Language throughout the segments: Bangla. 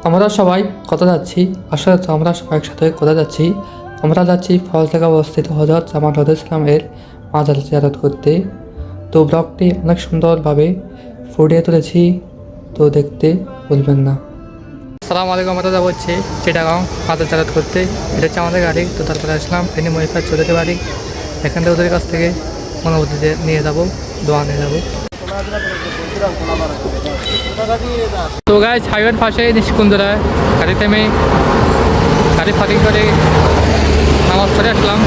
আমরা সবাই কোথা যাচ্ছি? আসলে তো আমরা সবাই একসাথে কোথা যাচ্ছি? আমরা যাচ্ছি ফজলাগাঁও অবস্থিত হযরত জামাল ইসলামের মাজার জিয়ারত করতে। তো ব্লগটি অনেক সুন্দরভাবে ফুটিয়ে তুলেছি, তো দেখতে ভুলবেন না। আসসালামু আলাইকুম, আমরা যাবো হচ্ছে চিটাগাঁও মাজার জিয়ারত করতে। এটা হচ্ছে আমাদের গাড়ি। তো তারপরে আসলাম ফেনী মহিফার চৌধুরী বাড়ি। এখান থেকে ওদের কাছ থেকে অনুমতি নিয়ে যাবো, দোয়া নিয়ে যাবো। তো গাইস, হাইওয়ের পাশে নিষ্কুঞ্জরা গাড়ি থেমে গাড়ি পার্কিং করে নামাজ পড়ে আসলাম।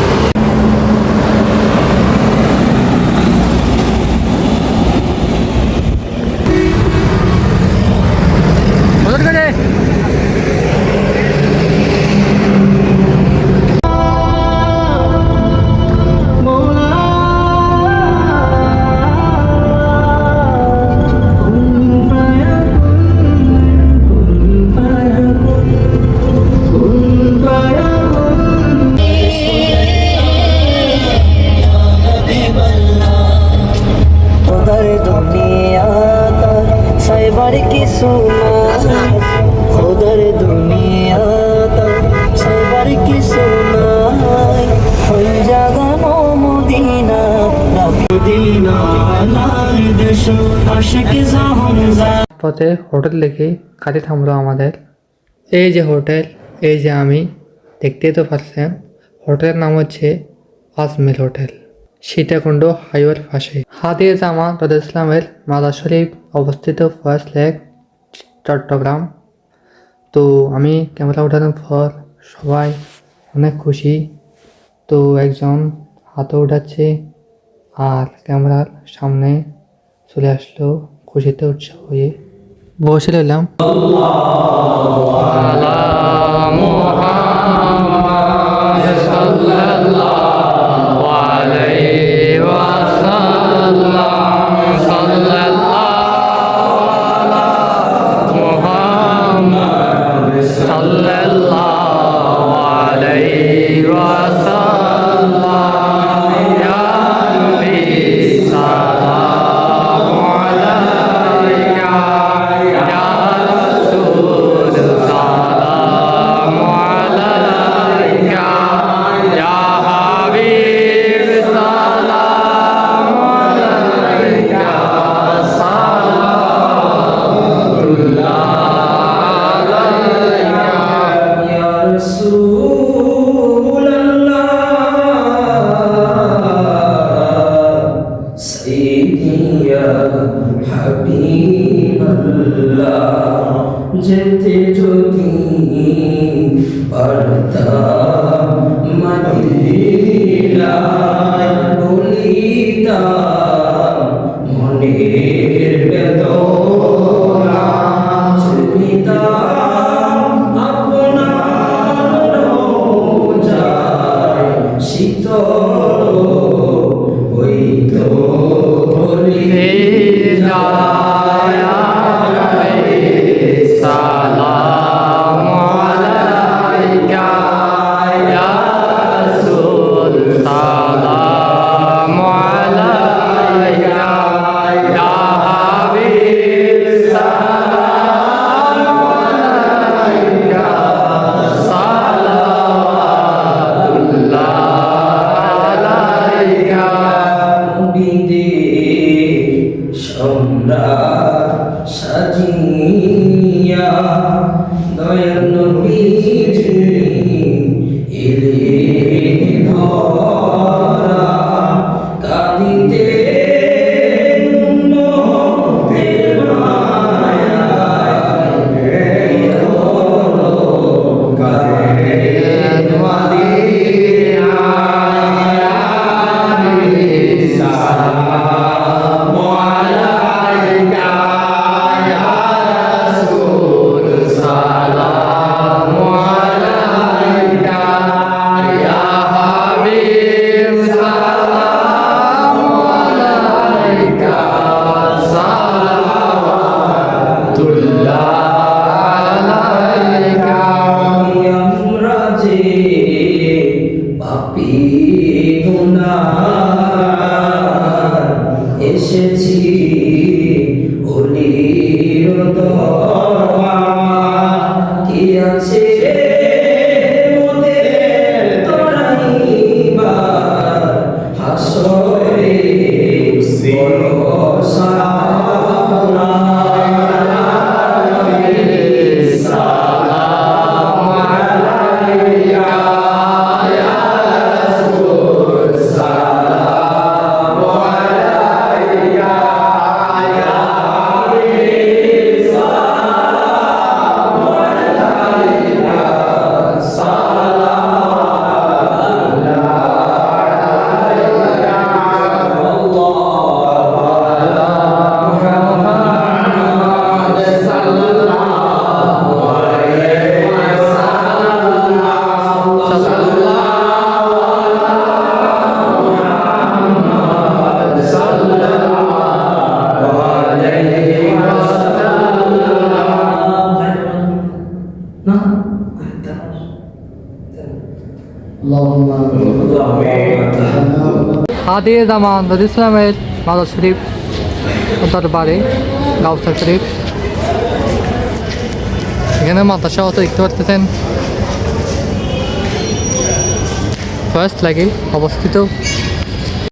পথে হোটেল দেখে গাড়ি থামলো আমাদের। এই যে হোটেল, এই যে আমি, দেখতেই তো পাচ্ছেন। হোটেলের নাম হচ্ছে আজমের হোটেল, সীতাকুণ্ড হাইওয়ের পাশে। হাদিয়া জামা ইসলামের মাজার শরীফ অবস্থিত ফয়েজ লেক, চট্টগ্রাম। তো আমি ক্যামেরা উঠানোর পর সবাই অনেক খুশি। তো একজন হাতে উঠাচ্ছে আর ক্যামেরার সামনে চলে আসলো খুশিতে উৎসাহ হয়ে। বসে রইলাম। যেতে যদি পারতাম মদিনায় বলিতাম মনের বেদনা, চিনিতাম আপনার রোজায় শীতল হইত বলিতে যায়। আছে মোদের তরাইবার হাসরে বড় সাহারা হাদিয়ে জামান ইসলামের মাজার শরীফ দরবারে গাউসা শরীফ। এখানে মাদ্রাসা হয়তো দেখতে পাচ্ছেন ফার্স্ট লাগে অবস্থিত।